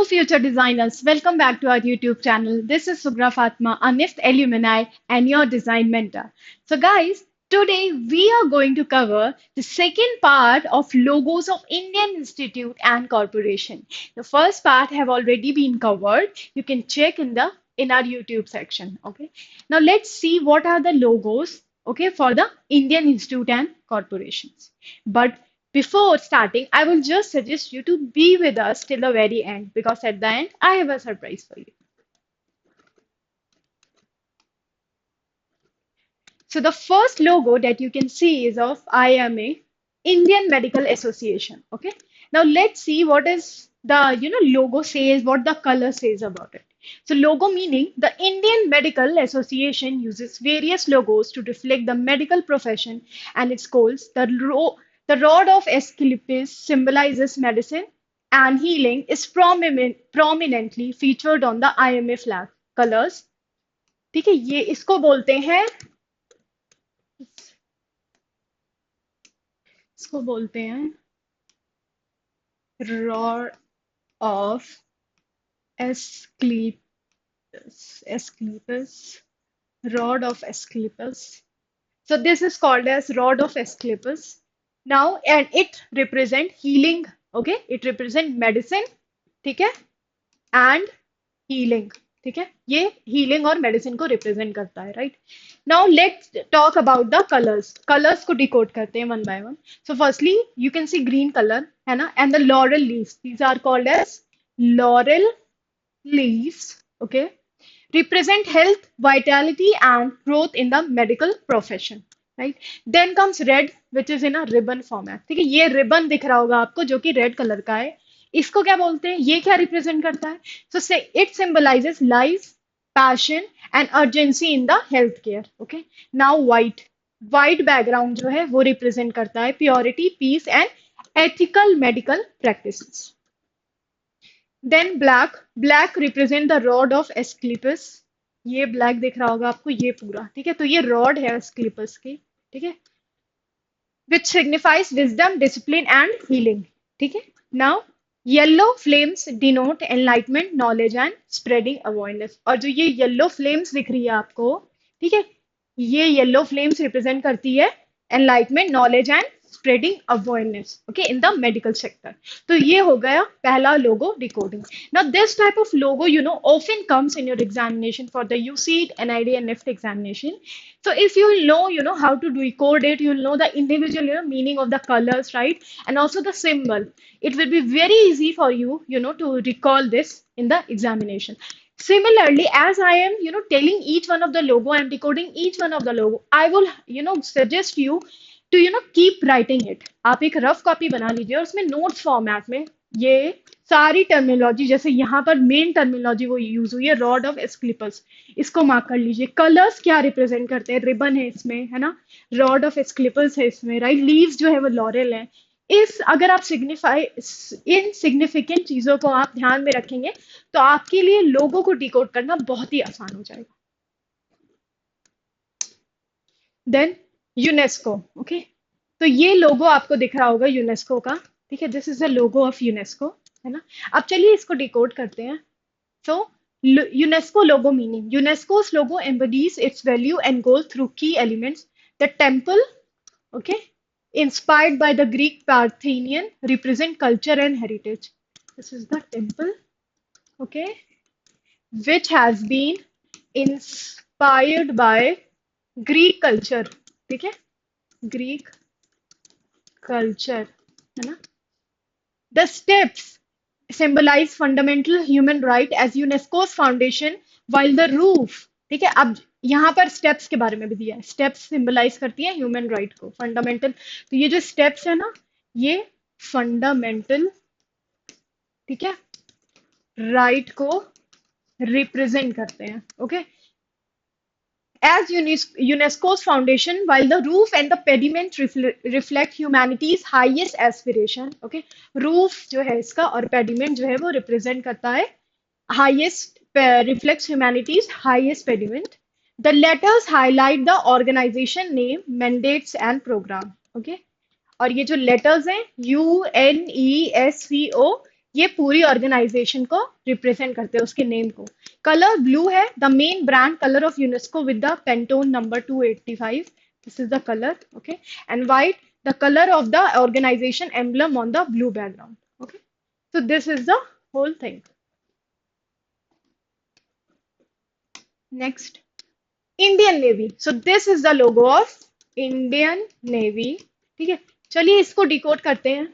Hello, future designers. Welcome back to our YouTube channel. This is Sugra Fatma, a NIST alumni and your design mentor. So, guys, today we are going to cover the second part of logos of Indian Institute and Corporation. The first part have already been covered. You can check in our YouTube section. Okay. Now let's see what are the logos. Okay, for the Indian Institute and Corporations. But before starting, I will just suggest you to be with us till the very end because at the end, I have a surprise for you. So the first logo that you can see is of IMA, Indian Medical Association. Okay. Now let's see what is the logo says, what the color says about it. So logo meaning the Indian Medical Association uses various logos to reflect the medical profession and its goals. The rod of Asclepius symbolizes medicine and healing is prominently featured on the IMA flag colors. ठीक है ये इसको बोलते हैं इसको बोलते हैं rod of Asclepius. Asclepius. Rod of Asclepius. So this is called as rod of Asclepius. Now, and it represent healing. Okay, it represent medicine. ठीक है and healing. ठीक है ये healing और medicine को represent करता है right. Now let's talk about the colors. Colors को decode करते हैं one by one. So firstly, you can see green color है ना and the laurel leaves. These are called as laurel leaves. Okay, represent health, vitality, and growth in the medical profession. Right. Then comes red, which is in a ribbon format. ठीक है ये ribbon दिख रहा होगा आपको जो कि red color का है. इसको क्या बोलते हैं ये क्या रिप्रेजेंट करता है so it symbolises life passion and urgency in the health care okay now white white background जो है वो रिप्रेजेंट करता है purity peace and ethical medical practices then black black represent the rod of Asclepius ये black दिख रहा होगा आपको ये पूरा ठीक है तो ये रॉड है एस्क्लिपस की ठीक है which signifies wisdom discipline and healing ठीक है now yellow flames denote enlightenment knowledge and spreading awareness और जो ये येलो फ्लेम्स दिख रही है आपको ठीक है ये येलो फ्लेम्स रिप्रेजेंट करती है enlightenment knowledge and spreading awareness okay in the medical sector तो ये हो गया पहला logo decoding now this type of logo often comes in your examination for the UCET NID and NIFT examination so if you know how to decode it you'll know the individual meaning of the colors right and also the symbol it will be very easy for you to recall this in the examination similarly as I am telling each one of the logo I am decoding each one of the logo I will suggest you to keep writing it आप एक rough copy बना लीजिए और उसमें notes format में ये सारी terminology जैसे यहाँ पर मेन टर्मिनोलॉजी वो यूज हुई है रॉड ऑफ एस्क्लिपस इसको मार्क कर लीजिए कलर्स क्या रिप्रेजेंट करते हैं रिबन है इसमें है ना रॉड ऑफ एस्क्लिपस है इसमें राइट लीव्स जो है वो लॉरेल है इस अगर आप सिग्निफाई इन सिग्निफिकेंट चीजों को आप ध्यान में रखेंगे तो आपके लिए लोगों को डिकोड करना बहुत ही आसान हो जाएगा देन यूनेस्को ओके तो ये लोगो आपको दिख रहा होगा यूनेस्को का ठीक है this is the logo of UNESCO है ना अब चलिए इसको डिकोड करते हैं so UNESCO logo meaning UNESCO's logo embodies its value and goal through key elements the temple okay inspired by the Greek Parthenian represent culture and heritage this is the temple okay which has been inspired by Greek culture ठीक है Greek culture है ना the steps symbolize fundamental human right as UNESCO's foundation while the roof ठीक है अब यहाँ पर steps के बारे में भी दिया है स्टेप्स सिंबलाइज करती है ह्यूमन राइट को फंडामेंटल तो ये जो स्टेप्स है ना ये फंडामेंटल ठीक है राइट को रिप्रेजेंट करते हैं okay as UNESCO's foundation, while the roof and the pediment reflect humanity's highest aspiration. Okay, roof जो है इसका और pediment जो है वो represent करता है highest reflects humanity's highest pediment. The letters highlight the organization name, mandates and program. Okay, और ये जो letters हैं UNESCO ये पूरी ऑर्गेनाइजेशन को रिप्रेजेंट करते हैं, उसके नेम को। कलर ब्लू है, the main brand colour of UNESCO with the Pantone number 285, this is the colour, okay. And white, the colour of the organisation emblem on the blue background, okay. So this is the whole thing. Next, Indian Navy. So this is the logo of Indian Navy. ठीक है, चलिए इसको decode करते हैं।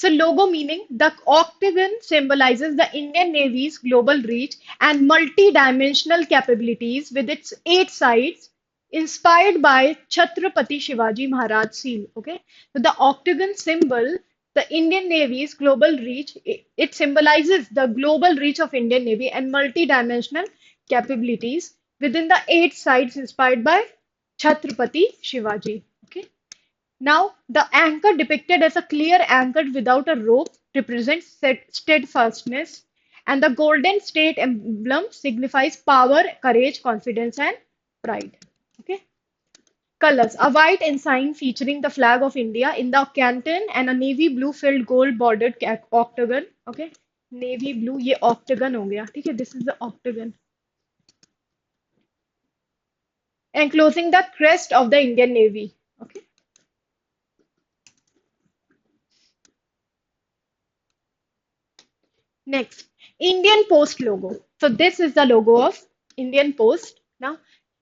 So logo meaning the octagon symbolizes the Indian Navy's global reach and multi-dimensional capabilities with its 8 sides inspired by Chhatrapati Shivaji Maharaj seal. Okay, so the octagon symbol, the Indian Navy's global reach, it symbolizes the global reach of Indian Navy and multi-dimensional capabilities within the 8 sides inspired by Chhatrapati Shivaji. Okay. Now, the anchor depicted as a clear anchor without a rope represents steadfastness, and the golden state emblem signifies power, courage, confidence, and pride. Okay. Colors: a white ensign featuring the flag of India in the canton and a navy blue filled gold bordered octagon. Okay. Navy blue, ये octagon हो गया, ठीक है? This is the octagon. Enclosing the crest of the Indian Navy. Okay. Next, Indian Post logo. So this is the logo of Indian Post. Now,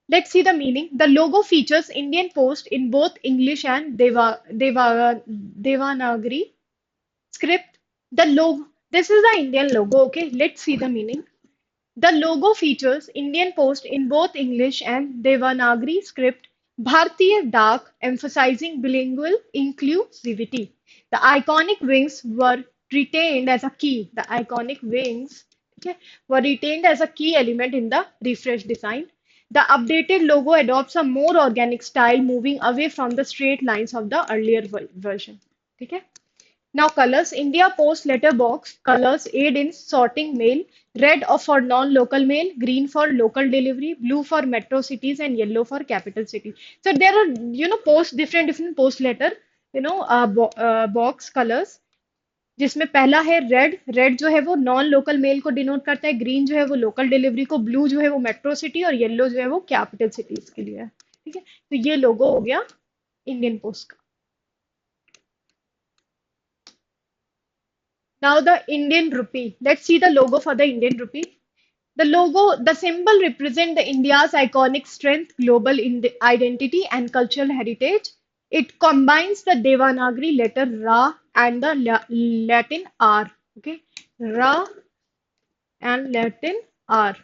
let's see the meaning. The logo features Indian Post in both English and Devanagari script. The logo, this is the Indian logo. Okay, let's see the meaning. The logo features Indian Post in both English and Devanagari script, Bharatiya Dak, emphasizing bilingual inclusivity. The iconic wings were retained as a key. The iconic wings, okay, were retained as a key element in the refreshed design. The updated logo adopts a more organic style, moving away from the straight lines of the earlier version. Okay. Now colors, India Post letter box colors aid in sorting mail. Red for non-local mail, green for local delivery, blue for metro cities, and yellow for capital city. So there are, post different post letter, box colors. जिसमें पहला है red. Red जो है वो non local mail को denote करता है, green जो है वो लोकल डिलीवरी को, ब्लू जो है वो मेट्रो सिटी, और येलो जो है वो कैपिटल सिटीज के लिए है। ठीक है, तो ये लोगो हो गया इंडियन पोस्ट का। Now the Indian rupee. Let's see the logo for the Indian rupee. The logo, the symbol represent the India's iconic strength, global identity, and cultural heritage. It combines the Devanagari letter Ra and the Latin R. Okay, Ra and Latin R.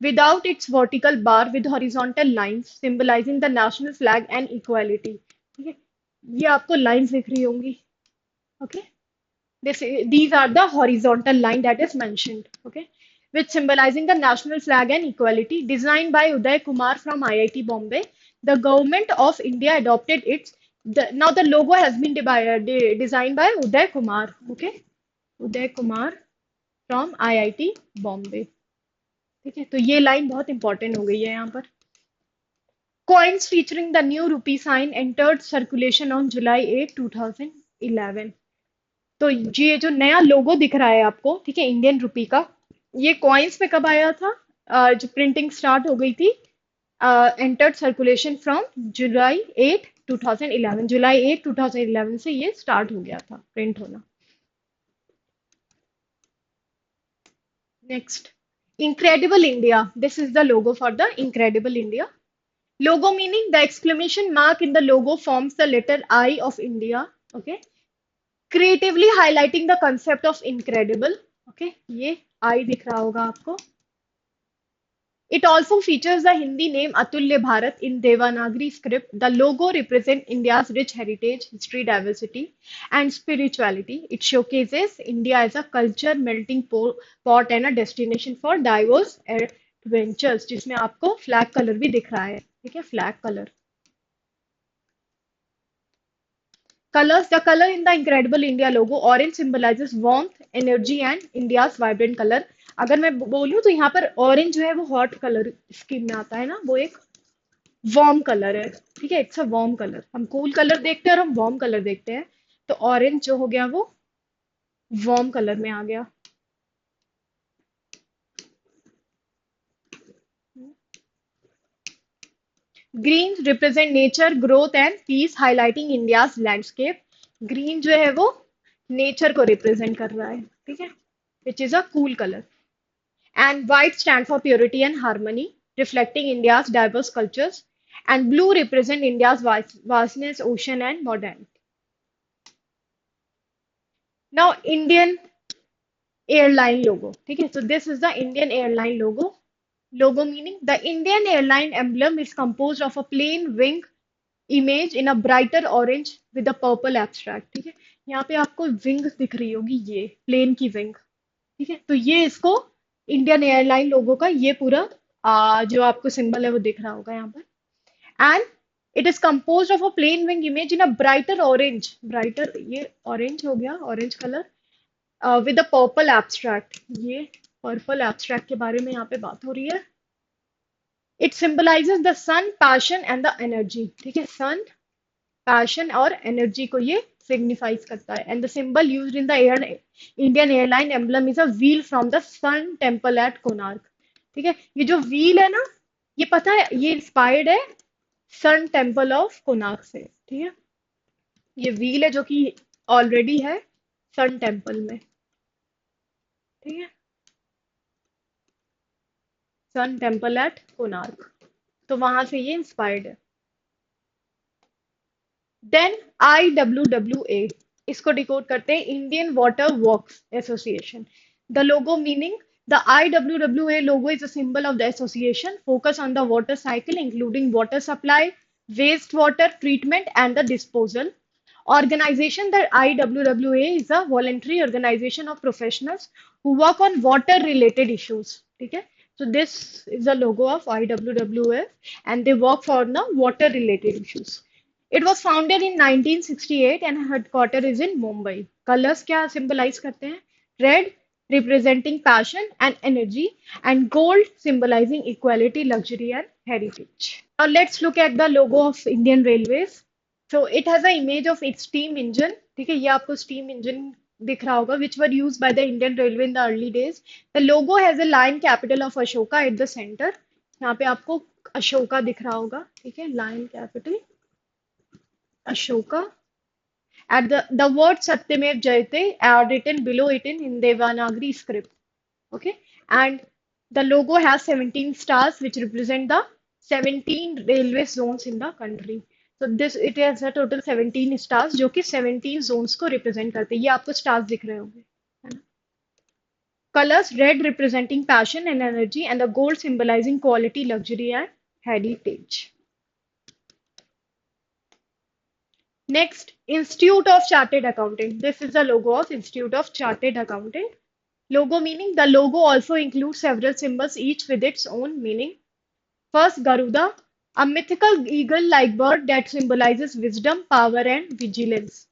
Without its vertical bar with horizontal lines symbolizing the national flag and equality. ठीक है, ये आपको lines दिख रही होंगी. Okay. These are the horizontal line that is mentioned, okay, which symbolizing the national flag and equality. Designed by Uday Kumar from IIT Bombay, the government of India adopted its. Now the logo has been designed by Uday Kumar, okay, Uday Kumar from IIT Bombay. ठीक है, तो ये line बहुत important हो गई है यहाँ पर। Coins featuring the new rupee sign entered circulation on July 8, 2011. तो ये जो नया लोगो दिख रहा है आपको, ठीक है, इंडियन रुपी का, ये कॉइन्स पे कब आया था? जो प्रिंटिंग स्टार्ट हो गई थी, एंटर्ड सर्कुलेशन फ्रॉम जुलाई 8 2011। जुलाई 8 2011 से ये स्टार्ट हो गया था प्रिंट होना। Next, incredible India. This is the logo for the incredible India. Logo meaning the exclamation mark in the logo forms the letter I of India. Okay. Creatively highlighting the concept of incredible. Okay. ये I दिख रहा होगा आपको। It also features the Hindi name Atulya Bharat in Devanagari script. The logo represents India's rich heritage, history, diversity, and spirituality. It showcases India as a culture melting pot and a destination for diverse adventures. जिसमें आपको flag color भी दिख रहा है, ठीक है, flag color. Colors, the color in the Incredible India logo, orange symbolizes warmth, energy and India's vibrant color. अगर मैं बोलूँ तो यहाँ पर ऑरेंज जो है वो हॉट कलर स्कीम में आता है ना, वो एक वार्म कलर है, ठीक है, इट्स अ वार्म कलर। हम कूल कलर देखते हैं और हम वार्म कलर देखते हैं, तो ऑरेंज जो हो गया वो वार्म कलर में आ गया। Green represent nature growth and peace highlighting India's landscape. Green जो है वो नेचर को रिप्रेजेंट कर रहा है, ठीक है, which is a cool colour. And white stand for purity and harmony, reflecting India's diverse cultures. And blue represent India's vastness, ocean, and modernity. Now, Indian airline logo. Okay, so this is the Indian airline logo. Logo meaning the Indian airline emblem is composed of a plain wing image in a brighter orange with a purple abstract. ठीक है, यहाँ पे आपको wing दिख रही होगी, ये plane की विंग। ठीक है, तो ये इसको इंडियन एयरलाइन लोगो का ये पूरा जो आपको सिंबल है वो दिख रहा होगा यहाँ पर। And it is composed of a plane wing image in a brighter orange, brighter ये ऑरेंज हो गया, orange colour, with a purple abstract. ये पर्पल एब्स्ट्रैक्ट के बारे में यहाँ पे बात हो रही है। It symbolises the sun, passion and the energy. ठीक है, सन, पैशन और एनर्जी को ये सिग्निफाइज करता है। And the symbol used in the Air Indian airline emblem is a wheel from the sun temple at Konark. ठीक है, ये जो व्हील है ना, ये पता है ये इंस्पायर्ड है सन टेम्पल ऑफ कोणार्क से। ठीक है, ये व्हील है जो कि ऑलरेडी है सन टेम्पल में। ठीक है, सन टेम्पल एट कोणार्क, तो वहां से ये इंस्पायर्ड है। देन IWWA, इसको डिकोड करते हैं Indian water works association. The logo meaning the IWWA logo is a symbol of the association focus on the water cycle including water supply, wastewater treatment and the disposal. Organization, the IWWA is a voluntary organization of professionals who work on water related issues. ठीक है, so this is the logo of IWWA and they work for the water related issues. It was founded in 1968 and headquarter is in Mumbai. Colors क्या symbolize करते हैं? Red representing passion and energy and gold symbolizing equality, luxury and heritage. Now let's look at the logo of Indian Railways. So it has an image of its steam engine. ठीक है, ये आपको steam engine दिख रहा होगा, which were used by the Indian Railway in the early days. The logo has a lion capital of Ashoka at the center. यहाँ पे आपको अशोका दिख रहा होगा, ठीक है, lion capital Ashoka. At the word Satyamev Jayate are written below it in Devanagari script. Okay, and the logo has 17 stars which represent the 17 railway zones in the country. So this it has a total 17 stars जो कि 17 zones को represent करते हैं। ये आपको stars दिख रहे होंगे, है ना? Colors red representing passion and energy and the gold symbolizing quality, luxury and heritage. Next, Institute of Chartered Accountant. This is the logo of Institute of Chartered Accountant. Logo meaning the logo also includes several symbols, each with its own meaning. First, Garuda, a mythical eagle-like bird that symbolizes wisdom, power, and vigilance.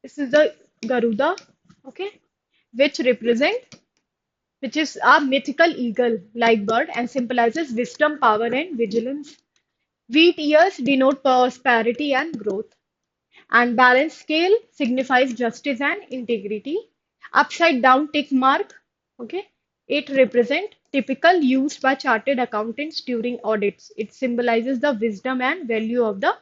This is the Garuda, okay, which represent, which is a mythical eagle-like bird and symbolizes wisdom, power, and vigilance. Wheat ears denote prosperity and growth. And balance scale signifies justice and integrity. Upside down tick mark, okay, it represents typical used by chartered accountants during audits. It symbolizes the wisdom and value of the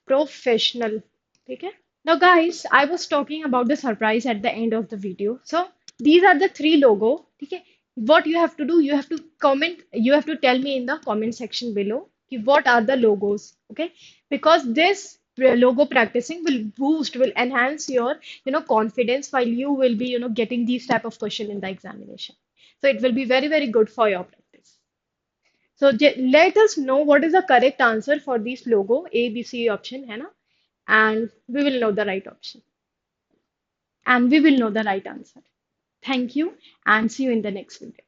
professional. Okay. Now, guys, I was talking about the surprise at the end of the video. So these are the three logo. Okay. What you have to do, you have to comment, you have to tell me in the comment section below what are the logos. Okay, because this logo practicing will boost, will enhance your confidence while you will be getting these type of question in the examination. So it will be very very good for your practice. So let us know what is the correct answer for this logo A B C option है ना, and we will know the right option and we will know the right answer. Thank you and see you in the next video.